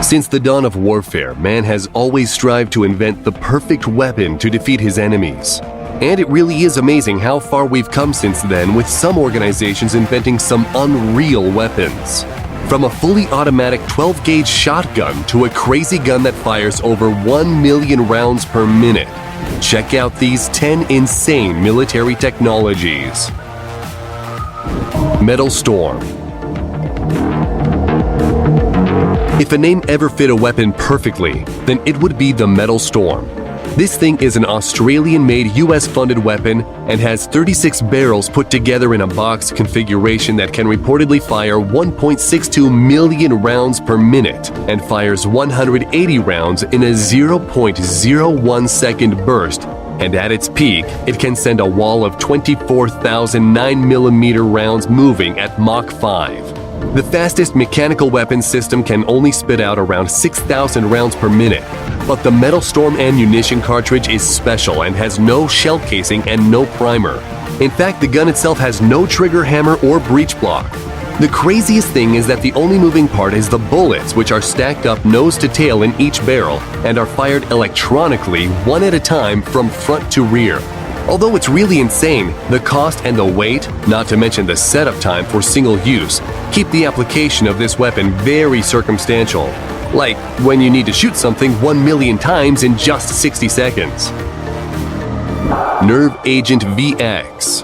Since the dawn of warfare, man has always strived to invent the perfect weapon to defeat his enemies. And it really is amazing how far we've come since then, with some organizations inventing some unreal weapons. From a fully automatic 12-gauge shotgun to a crazy gun that fires over 1 million rounds per minute. Check out these 10 insane military technologies. Metal Storm. If a name ever fit a weapon perfectly, then it would be the Metal Storm. This thing is an Australian-made US-funded weapon and has 36 barrels put together in a box configuration that can reportedly fire 1.62 million rounds per minute and fires 180 rounds in a 0.01 second burst. And at its peak, it can send a wall of 24,000 9mm rounds moving at Mach 5. The fastest mechanical weapon system can only spit out around 6,000 rounds per minute, but the Metal Storm ammunition cartridge is special and has no shell casing and no primer. In fact, the gun itself has no trigger hammer or breech block. The craziest thing is that the only moving part is the bullets, which are stacked up nose to tail in each barrel and are fired electronically one at a time from front to rear. Although it's really insane, the cost and the weight, not to mention the setup time for single use, keep the application of this weapon very circumstantial. Like when you need to shoot something 1 million times in just 60 seconds. Nerve Agent VX.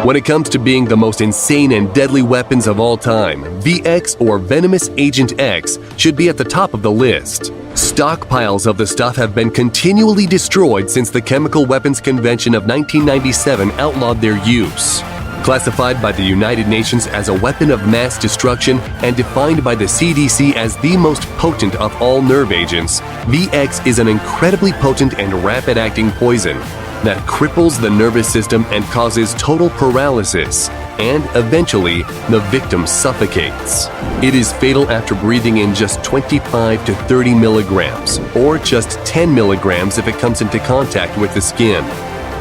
When it comes to being the most insane and deadly weapons of all time, VX or Venomous Agent X should be at the top of the list. Stockpiles of the stuff have been continually destroyed since the Chemical Weapons Convention of 1997 outlawed their use. Classified by the United Nations as a weapon of mass destruction and defined by the CDC as the most potent of all nerve agents, VX is an incredibly potent and rapid-acting poison that cripples the nervous system and causes total paralysis, and eventually the victim suffocates. It is fatal after breathing in just 25 to 30 milligrams, or just 10 milligrams if it comes into contact with the skin.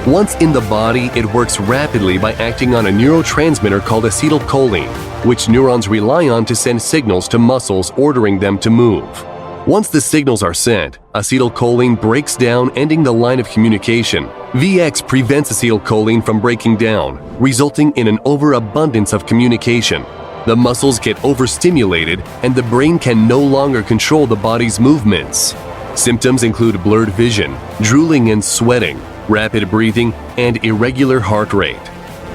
Once in the body, it works rapidly by acting on a neurotransmitter called acetylcholine, which neurons rely on to send signals to muscles ordering them to move. Once the signals are sent, acetylcholine breaks down, ending the line of communication. VX prevents acetylcholine from breaking down, resulting in an overabundance of communication. The muscles get overstimulated, and the brain can no longer control the body's movements. Symptoms include blurred vision, drooling and sweating, rapid breathing, and irregular heart rate.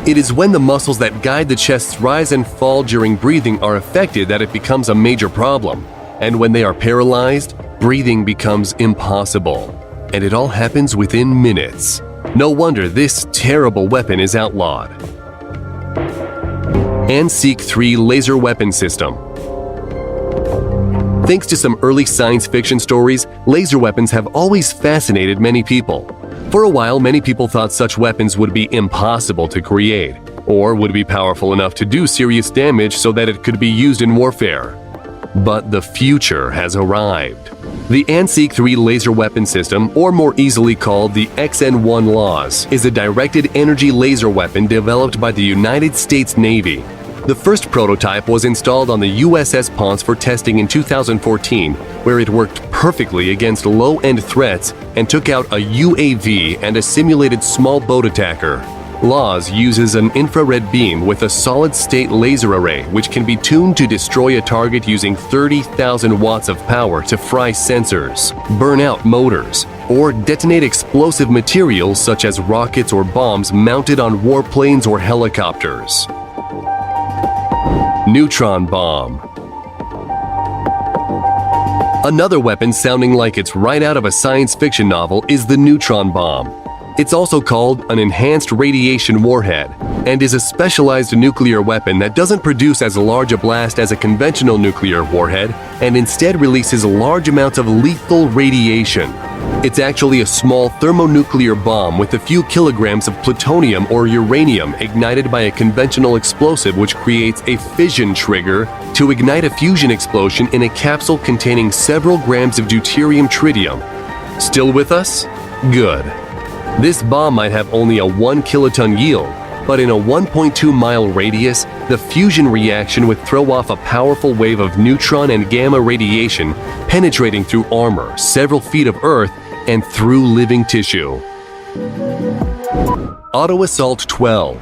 It is when the muscles that guide the chest's rise and fall during breathing are affected that it becomes a major problem. And when they are paralyzed, breathing becomes impossible. And it all happens within minutes. No wonder this terrible weapon is outlawed. ANSIC 3 Laser Weapon System. Thanks to some early science fiction stories, laser weapons have always fascinated many people. For a while, many people thought such weapons would be impossible to create, or would be powerful enough to do serious damage so that it could be used in warfare. But the future has arrived. The ANSIC 3 laser weapon system, or more easily called the XN1 LAWS, is a directed energy laser weapon developed by the United States Navy. The first prototype was installed on the USS Ponce for testing in 2014, where it worked perfectly against low-end threats and took out a UAV and a simulated small boat attacker. LAWS uses an infrared beam with a solid-state laser array which can be tuned to destroy a target using 30,000 watts of power to fry sensors, burn out motors, or detonate explosive materials such as rockets or bombs mounted on warplanes or helicopters. Neutron Bomb. Another weapon sounding like it's right out of a science fiction novel is the neutron bomb. It's also called an enhanced radiation warhead and is a specialized nuclear weapon that doesn't produce as large a blast as a conventional nuclear warhead and instead releases large amounts of lethal radiation. It's actually a small thermonuclear bomb with a few kilograms of plutonium or uranium ignited by a conventional explosive which creates a fission trigger to ignite a fusion explosion in a capsule containing several grams of deuterium tritium. Still with us? Good. This bomb might have only a 1 kiloton yield, But in a 1.2-mile radius, the fusion reaction would throw off a powerful wave of neutron and gamma radiation penetrating through armor, several feet of earth, and through living tissue. Auto Assault 12.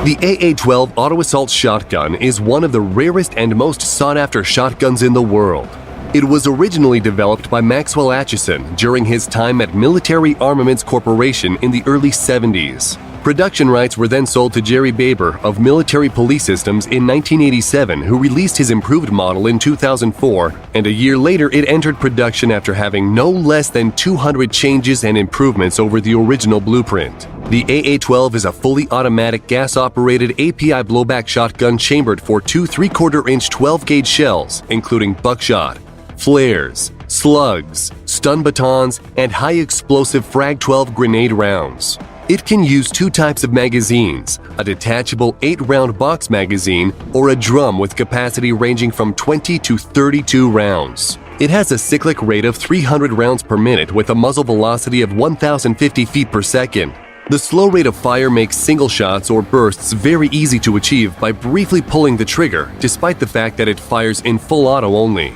The AA-12 Auto Assault shotgun is one of the rarest and most sought-after shotguns in the world. It was originally developed by Maxwell Acheson during his time at Military Armaments Corporation in the early 70s. Production rights were then sold to Jerry Baber of Military Police Systems in 1987, who released his improved model in 2004, and a year later it entered production after having no less than 200 changes and improvements over the original blueprint. The AA-12 is a fully automatic gas-operated API blowback shotgun chambered for two 3/4-inch 12-gauge shells, including buckshot, flares, slugs, stun batons, and high-explosive Frag-12 grenade rounds. It can use two types of magazines, a detachable 8-round box magazine or a drum with capacity ranging from 20 to 32 rounds. It has a cyclic rate of 300 rounds per minute with a muzzle velocity of 1,050 feet per second. The slow rate of fire makes single shots or bursts very easy to achieve by briefly pulling the trigger, despite the fact that it fires in full auto only.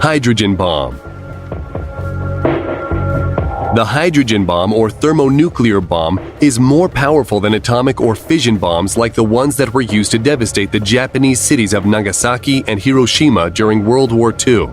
Hydrogen bomb. The hydrogen bomb or thermonuclear bomb is more powerful than atomic or fission bombs like the ones that were used to devastate the Japanese cities of Nagasaki and Hiroshima during World War II.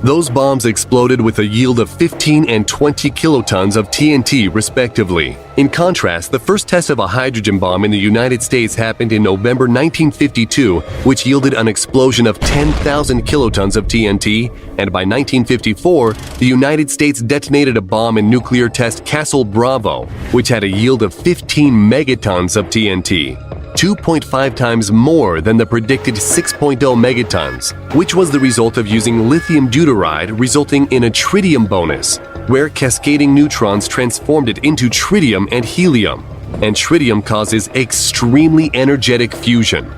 Those bombs exploded with a yield of 15 and 20 kilotons of TNT, respectively. In contrast, the first test of a hydrogen bomb in the United States happened in November 1952, which yielded an explosion of 10,000 kilotons of TNT, and by 1954, the United States detonated a bomb in nuclear test Castle Bravo, which had a yield of 15 megatons of TNT. 2.5 times more than the predicted 6.0 megatons, which was the result of using lithium deuteride, resulting in a tritium bonus, where cascading neutrons transformed it into tritium and helium, and tritium causes extremely energetic fusion.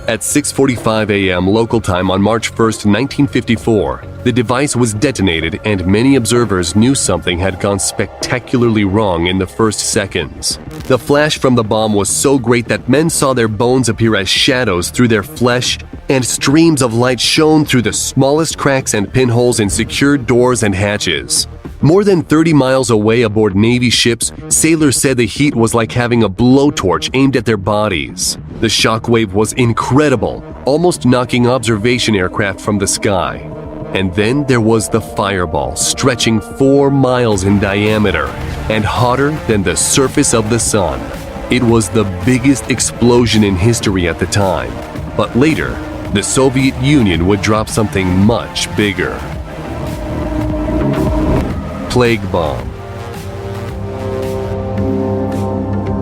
At 6:45 a.m. local time on March 1, 1954, the device was detonated and many observers knew something had gone spectacularly wrong in the first seconds. The flash from the bomb was so great that men saw their bones appear as shadows through their flesh, and streams of light shone through the smallest cracks and pinholes in secured doors and hatches. More than 30 miles away aboard Navy ships, sailors said the heat was like having a blowtorch aimed at their bodies. The shockwave was incredible, almost knocking observation aircraft from the sky. And then there was the fireball, stretching 4 miles in diameter and hotter than the surface of the sun. It was the biggest explosion in history at the time. But later, the Soviet Union would drop something much bigger. Plague bomb.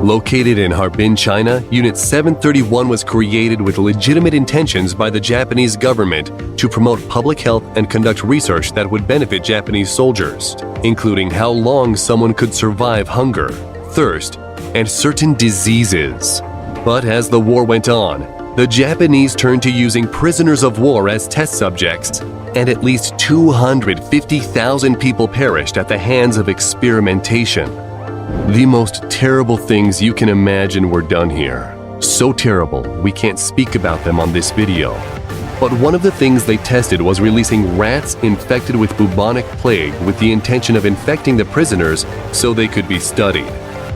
Located in Harbin, China, Unit 731 was created with legitimate intentions by the Japanese government to promote public health and conduct research that would benefit Japanese soldiers, including how long someone could survive hunger, thirst, and certain diseases. But as the war went on, the Japanese turned to using prisoners of war as test subjects, and at least 250,000 people perished at the hands of experimentation. The most terrible things you can imagine were done here. So terrible, we can't speak about them on this video. But one of the things they tested was releasing rats infected with bubonic plague with the intention of infecting the prisoners so they could be studied.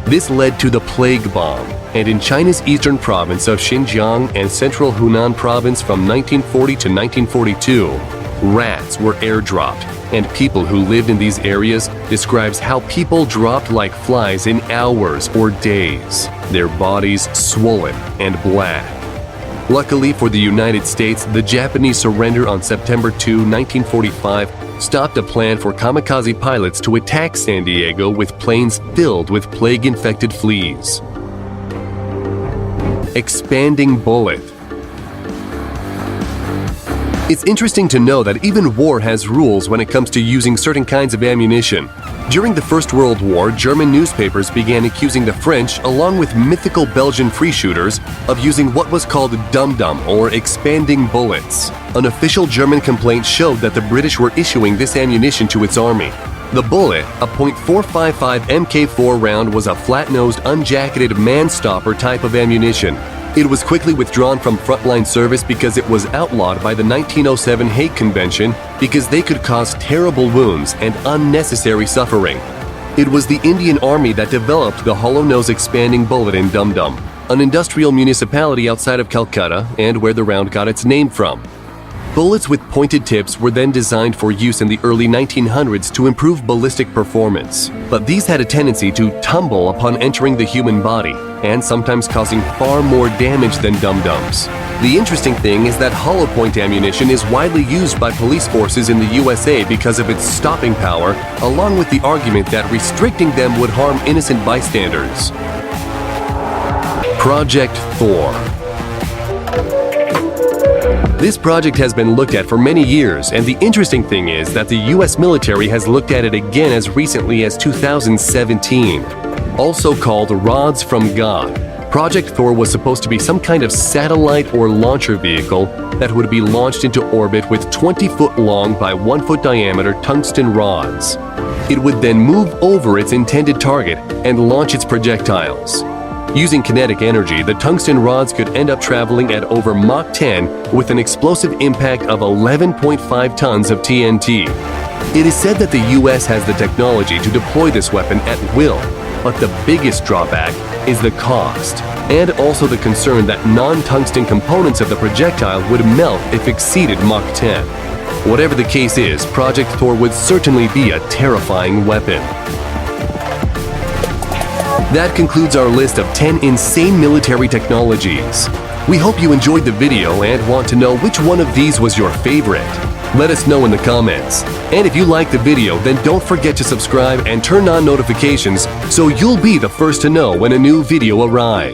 This led to the plague bomb, and in China's eastern province of Xinjiang and central Hunan province from 1940 to 1942, rats were airdropped, and people who lived in these areas describes how people dropped like flies in hours or days, their bodies swollen and black. Luckily for the United States, the Japanese surrender on September 2, 1945 stopped a plan for kamikaze pilots to attack San Diego with planes filled with plague-infected fleas. Expanding bullet. It's interesting to know that even war has rules when it comes to using certain kinds of ammunition. During the First World War, German newspapers began accusing the French, along with mythical Belgian free shooters, of using what was called dum-dum or expanding bullets. An official German complaint showed that the British were issuing this ammunition to its army. The bullet, a .455 Mk4 round, was a flat-nosed, unjacketed man-stopper type of ammunition. It was quickly withdrawn from frontline service because it was outlawed by the 1907 Hague Convention because they could cause terrible wounds and unnecessary suffering. It was the Indian Army that developed the hollow-nose expanding bullet in Dum Dum, an industrial municipality outside of Calcutta and where the round got its name from. Bullets with pointed tips were then designed for use in the early 1900s to improve ballistic performance, but these had a tendency to tumble upon entering the human body and sometimes causing far more damage than dum-dums. The interesting thing is that hollow point ammunition is widely used by police forces in the USA because of its stopping power, along with the argument that restricting them would harm innocent bystanders. Project Thor. This project has been looked at for many years, and the interesting thing is that the US military has looked at it again as recently as 2017. Also called Rods from God, Project Thor was supposed to be some kind of satellite or launcher vehicle that would be launched into orbit with 20-foot long by 1-foot diameter tungsten rods. It would then move over its intended target and launch its projectiles. Using kinetic energy, the tungsten rods could end up traveling at over Mach 10 with an explosive impact of 11.5 tons of TNT. It is said that the US has the technology to deploy this weapon at will, but the biggest drawback is the cost, and also the concern that non-tungsten components of the projectile would melt if exceeded Mach 10. Whatever the case is, Project Thor would certainly be a terrifying weapon. That concludes our list of 10 insane military technologies. We hope you enjoyed the video and want to know which one of these was your favorite. Let us know in the comments. And if you liked the video, then don't forget to subscribe and turn on notifications so you'll be the first to know when a new video arrives.